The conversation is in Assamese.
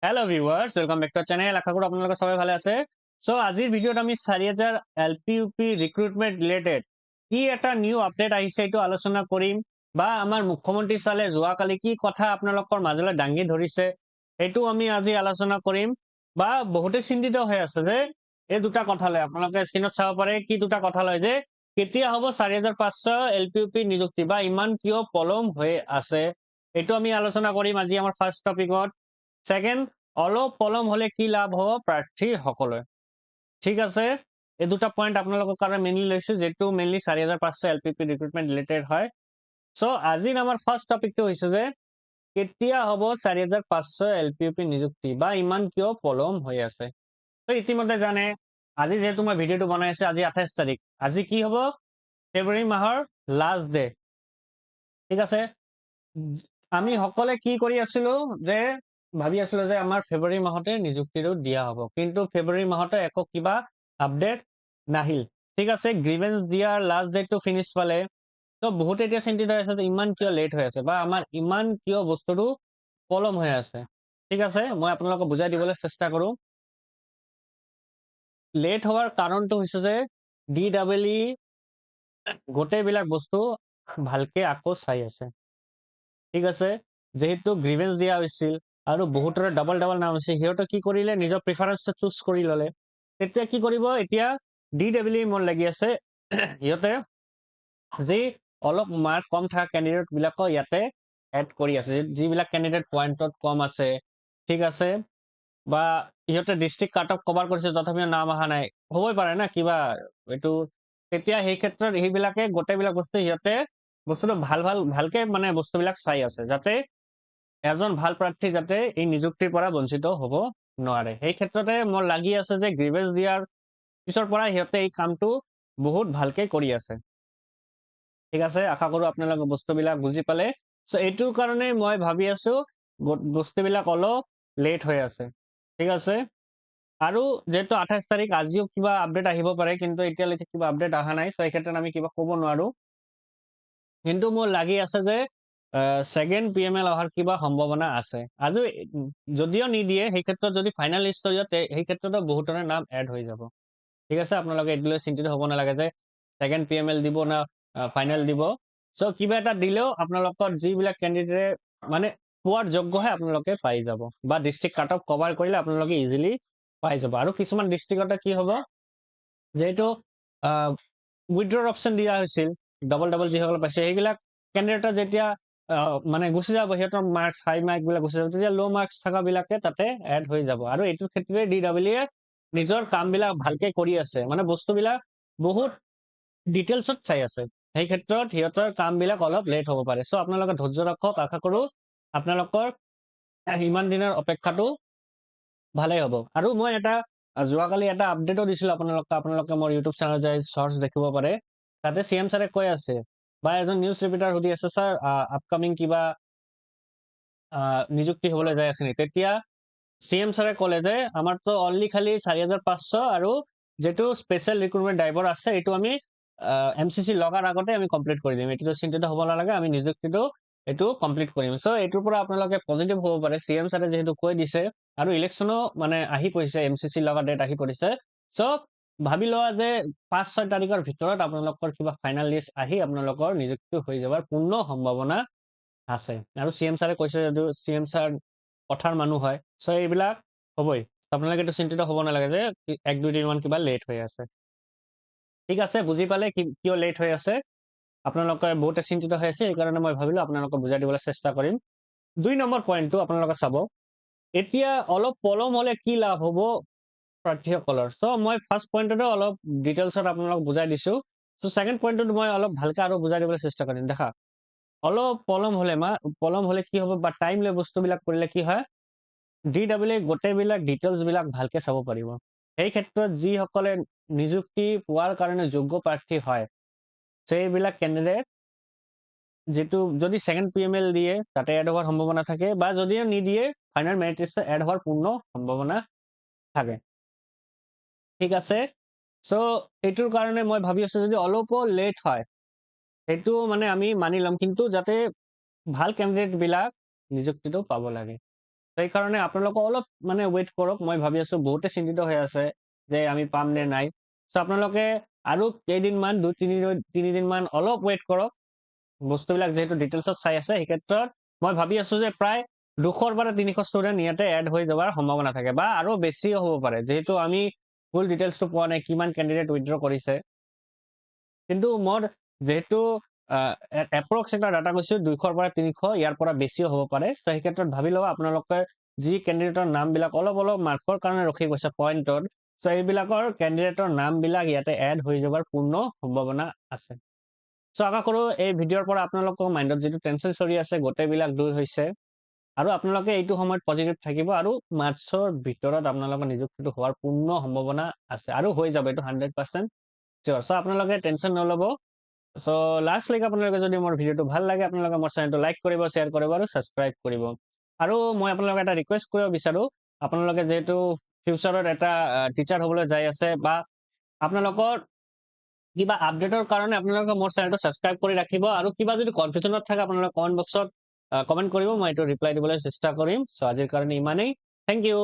Hello viewers, welcome back to our channel. আশা কৰি আপনাৰা সবাই ভালো আছে। সো আজিৰ ভিডিওত আমি 4000 এলপিইউপি ৰিক্ৰুটমেন্ট ৰিলেটেড কি এটা নিউ আপডেট আহিছে এইটো আলোচনা কৰিম, বা আমাৰ মুখ্যমন্ত্ৰী চালে যোৱাকালি কি কথা আপোনালোকৰ মাজলৈ দাঙি ধৰিছে এইটো আমি আজি আলোচনা কৰিম। বা বহুতে চিন্তিত হৈ আছে যে এই দুটা কথা লৈ আপোনালোকে স্ক্ৰীনত চাব পাৰে কি দুটা কথা লয় যে কেতিয়া হ'ব 4500 এলপিইউপি নিযুক্তি বা ইমান কিয় পলম হৈ আছে, এইটো আমি আলোচনা কৰিম আজি আমাৰ ফাৰ্ষ্ট টপিকত। সেকেন্ড, অলপ পলম হলে কি লাভ হ'ব প্ৰাৰ্থীসকলৰ। ঠিক আছে, এই দুটা পইণ্ট আপোনালোকৰ কাৰণে মেইনলি লৈছো, যেটো মেইনলি 4500 এলপিইউপি ৰিক্ৰুটমেন্ট ৰিলেটেড হয়। সো আজিৰ আমাৰ ফাৰ্ষ্ট টপিকটো হৈছে যে কেতিয়া হ'ব 4500 এলপিইউপি নিযুক্তি বা ইমান কিয় পলম হৈ আছে। তো ইতিমধ্যে জানে আজি যেহেতু মই ভিডিওটো বনাই আছো, আজি 28 তাৰিখ, আজি কি হ'ব ফেব্ৰুৱাৰী মাহৰ লাষ্ট ডে। ঠিক আছে, আমি সকলে কি কৰি আছিলো যে ভাবি আছিলো যে আমাৰ ফেব্ৰুৱাৰী মাহতে নিযুক্তিটো দিয়া হ'ব, কিন্তু ফেব্ৰুৱাৰী মাহতে একো কিবা আপডেট নাহিল। ঠিক আছে, গ্ৰিভেন্স দিয়াৰ লাষ্ট ডেটটো ফিনিছ পালে। তো বহুতে এতিয়া চিন্তিত হৈ আছে যে ইমান কিয় লেট হৈ আছে বা আমাৰ ইমান কিয় বস্তুটো পলম হৈ আছে। ঠিক আছে, মই আপোনালোকক বুজাই দিবলৈ চেষ্টা কৰো। লেট হোৱাৰ কাৰণটো হৈছে যে DEE গোটেইবিলাক বস্তু ভালকে আকৌ চাই আছে। ঠিক আছে, যেহেতু গ্ৰিভেন্স দিয়া হৈছিল আৰু বহুতৰে ডাবল নাম আছে, সিহঁতে কি কৰিলে নিজৰ প্ৰিফাৰেন্স চুজ কৰি ললে। তেতিয়া কি কৰিব, এতিয়া DEE মন লাগি আছে সিহঁতে যি অলপ মাৰ্ক কম থকা কেণ্ডিডেট বিলাকক ইয়াতে এড কৰি আছে, যিবিলাক কেণ্ডিডেট পইণ্টত কম আছে। ঠিক আছে, বা ইহঁতে ডিষ্ট্ৰিক্ট কাট অফ কভাৰ কৰিছে তথাপিও নাম অহা নাই, হ'বই পাৰে না কিবা এইটো। তেতিয়া সেই ক্ষেত্ৰত সেইবিলাকে গোটেইবিলাক বস্তু সিহঁতে বস্তুটো ভালকে মানে বস্তুবিলাক চাই আছে, যাতে এজন ভাল প্ৰাৰ্থী যাতে এই নিযুক্তিৰ পৰা বঞ্চিত হ'ব নোৱাৰে। সেই ক্ষেত্ৰতে মোৰ লাগি আছে যে গ্ৰিভেন্স দিয়াৰ পিছৰ পৰা সিহঁতে এই কামটো বহুত ভালকে কৰি আছে। ঠিক আছে, আশা কৰো আপোনালোকে বস্তুবিলাক বুজি পালে। সো এইটোৰ কাৰণে মই ভাবি আছো বস্তুবিলাক অলপ লেট হৈ আছে। ঠিক আছে, আৰু যেহেতু 28 তাৰিখ, আজিও কিবা আপডেট আহিব পাৰে, কিন্তু এতিয়ালৈকে কিবা আপডেট অহা নাই। সো এই ক্ষেত্ৰত আমি কিবা ক'ব নোৱাৰো, কিন্তু মোৰ লাগি আছে যে সেকেন্ড PML অহাৰ কিবা সম্ভাৱনা আছে। আজি যদিও নিদিয়ে, সেই ক্ষেত্ৰত যদি ফাইনেল লিষ্ট হৈ যায় সেই ক্ষেত্ৰতো বহুতৰে নাম এড হৈ যাব। ঠিক আছে, আপোনালোকে এইটোলৈ চিন্তিত হ'ব নালাগে যে সেকেন্ড PML দিব না ফাইনেল দিব। সো কিবা এটা দিলেও আপোনালোকৰ যিবিলাক কেণ্ডিডেটে মানে পোৱাৰ যোগ্যহে আপোনালোকে পাই যাব, বা ডিষ্ট্ৰিক্ট কাট অফ কভাৰ কৰিলে আপোনালোকে ইজিলি পাই যাব। আৰু কিছুমান ডিষ্ট্ৰিক্টতে কি হ'ব, যেহেতু উইথড্ৰৰ অপশ্যন দিয়া হৈছিল, ডাবল যিসকলে পাইছে সেইবিলাক কেণ্ডিডেটৰ যেতিয়া মানে গুচি যাব, সিহঁতৰ মাৰ্কছ হাই মাৰ্ক বিলাক গুচি যাব, তেতিয়া ল' মাৰ্কছ থকা বিলাকে তাতে এড হৈ যাব। আৰু এইটোৰ ক্ষেত্ৰতে DEE নিজৰ কামবিলাক ভালকে কৰি আছে, মানে বস্তুবিলাক বহুত ডিটেইলছত চাই আছে। সেই ক্ষেত্ৰত সিহঁতৰ কামবিলাক অলপ লেট হ'ব পাৰে। সো আপোনালোকে ধৈৰ্য ৰাখক, আশা কৰো আপোনালোকৰ ইমান দিনৰ অপেক্ষাটো ভালেই হ'ব। আৰু মই এটা যোৱাকালি এটা আপডেটো দিছিলো আপোনালোকে মোৰ ইউটিউব চেনেলত যাই শৰ্টছ দেখিব পাৰে। তাতে CM ছাৰে কৈ আছে, বা এজন নিউজ ৰিপৰ্টাৰ সুধি আছে, ছাৰ আপকামিং কিবা নিযুক্তি হবলৈ যাই আছে নেকি? তেতিয়া CM ছাৰে ক'লে যে আমাৰতো অনলি খালি 4500 আৰু যেটো স্পেচিয়েল ৰিক্ৰুটমেন্ট ড্ৰাইভাৰ আছে এইটো আমি MCC লগাৰ আগতে আমি কমপ্লিট কৰি দিম, এইটো চিন্তিত হ'ব নালাগে, আমি নিযুক্তিটো এইটো কমপ্লিট কৰিম। সো এইটোৰ পৰা আপোনালোকে পজিটিভ হ'ব পাৰে, CM ছাৰে যেহেতু কৈ দিছে, আৰু ইলেকশ্যনো মানে আহি পৰিছে, MCC লগা ডেট আহি পৰিছে। সো ভাবি লোৱা যে 5-6 তাৰিখৰ ভিতৰত আপোনালোকৰ কিবা ফাইনেল লিষ্ট আহি আপোনালোকৰ নিযুক্তি হৈ যাবৰ পূৰ্ণ সম্ভাৱনা আছে। আৰু CM ছাৰে কৈছে, যদিও CM ছাৰ কথাৰ মানুহ হয়, সো এইবিলাক হ'বই। আপোনালোকে এইটো চিন্তিত হ'ব নালাগে যে 1-2 দিন মান কিবা লেট হৈ আছে। ঠিক আছে, বুজি পালে কিয় লেট হৈ আছে? আপোনালোকে বহুতে চিন্তিত হৈ আছে, সেইকাৰণে মই ভাবিলো আপোনালোকক বুজাই দিবলৈ চেষ্টা কৰিম। 2 নম্বৰ পইণ্টটো আপোনালোকে চাব, এতিয়া অলপ পলম হলে কি লাভ হ'ব প্ৰাৰ্থীসকলৰ। সো মই ফাৰ্ষ্ট পইণ্টতে অলপ ডিটেইলছত আপোনালোকক বুজাই দিছো। সো সেকেন্ড পইণ্টত মই অলপ ভালকে আৰু বুজাই দিবলৈ চেষ্টা কৰিম। দেখা, অলপ পলম হলে কি হ'ব, বা টাইম লৈ বস্তুবিলাক কৰিলে কি হয়, DEE গোটেইবিলাক ডিটেইলছ বিলাক ভালকে চাব পাৰিব। সেই ক্ষেত্ৰত যিসকলে নিযুক্তি পোৱাৰ কাৰণে যোগ্য প্ৰাৰ্থী হয়, সেইবিলাক কেণ্ডিডেট যেটো যদি সেকেন্ড PML দিয়ে তাতে এড হোৱাৰ সম্ভাৱনা থাকে, বা যদিও নিদিয়ে ফাইনেল মেৰিট লিষ্টত এড হোৱাৰ পূৰ্ণ সম্ভাৱনা থাকে। ঠিক আছে, সো এইটোৰ কাৰণে মই ভাবি আছো যদি অলপো লেট হয় সেইটো মানে আমি মানি ল'ম, কিন্তু যাতে ভাল কেণ্ডিডেট বিলাক নিযুক্তিটো পাব লাগে। সেইকাৰণে আপোনালোকে অলপ মানে ৱেইট কৰক। মই ভাবি আছো বহুতে চিন্তিত হৈ আছে যে আমি পাম নে নাই। চ' আপোনালোকে আৰু কেইদিনমান 2-3 দিন অলপ ৱেইট কৰক। বস্তুবিলাক যিহেতু ডিটেইলছত চাই আছে, সেই ক্ষেত্ৰত মই ভাবি আছো যে প্ৰায় 200 পৰা 300 ষ্টুডেণ্ট ইয়াতে এড হৈ যোৱাৰ সম্ভাৱনা থাকে, বা আৰু বেছিও হ'ব পাৰে, যিহেতু আমি ফুল ডিটেইলছটো পোৱা নাই কিমান কেণ্ডিডেট উইথড্ৰ কৰিছে। কিন্তু মোৰ যেহেতু এপ্ৰক্স এটা ডাটা কৈছো 200 পৰা 300, ইয়াৰ পৰা বেছিও হ'ব পাৰে। চ' সেই ক্ষেত্ৰত ভাবি লওক আপোনালোকে যি কেণ্ডিডেটৰ নামবিলাক অলপ মাৰ্কৰ কাৰণে ৰখি গৈছে পইণ্টত, চ' এইবিলাকৰ কেণ্ডিডেটৰ নামবিলাক ইয়াতে এড হৈ যোৱাৰ পূৰ্ণ সম্ভাৱনা আছে। চ' আশা কৰো এই ভিডিঅ'ৰ পৰা আপোনালোকৰ মাইণ্ডত যিটো টেনচন চলি আছে গোটেইবিলাক দূৰ হৈছে, আৰু আপোনালোকে এইটো সময়ত পজিটিভ থাকিব, আৰু মাৰ্চৰ ভিতৰত আপোনালোকৰ নিযুক্তিটো হোৱাৰ পূৰ্ণ সম্ভাৱনা আছে, আৰু হৈ যাব, এইটো 100% চিয়ৰ। চ' আপোনালোকে টেনচন নল'ব। চ' লাষ্টলৈকে আপোনালোকে যদি মোৰ ভিডিঅ'টো ভাল লাগে, আপোনালোকে মোৰ চেনেলটো লাইক কৰিব, শ্বেয়াৰ কৰিব আৰু ছাবস্ক্ৰাইব কৰিব। আৰু মই আপোনালোকক এটা ৰিকুৱেষ্ট কৰিব বিচাৰো, আপোনালোকে যিহেতু ফিউচাৰত এটা টিচাৰ হ'বলৈ যাই আছে, বা আপোনালোকৰ কিবা আপডেটৰ কাৰণে আপোনালোকে মোৰ চেনেলটো ছাবস্ক্ৰাইব কৰি ৰাখিব, আৰু কিবা যদি কনফিউজনত থাকে আপোনালোকে কমেণ্ট বক্সত কমেণ্ট কৰিব, মই এইটো ৰিপ্লাই দিবলৈ চেষ্টা কৰিম। চ' আজিৰ কাৰণে ইমানেই। Thank U.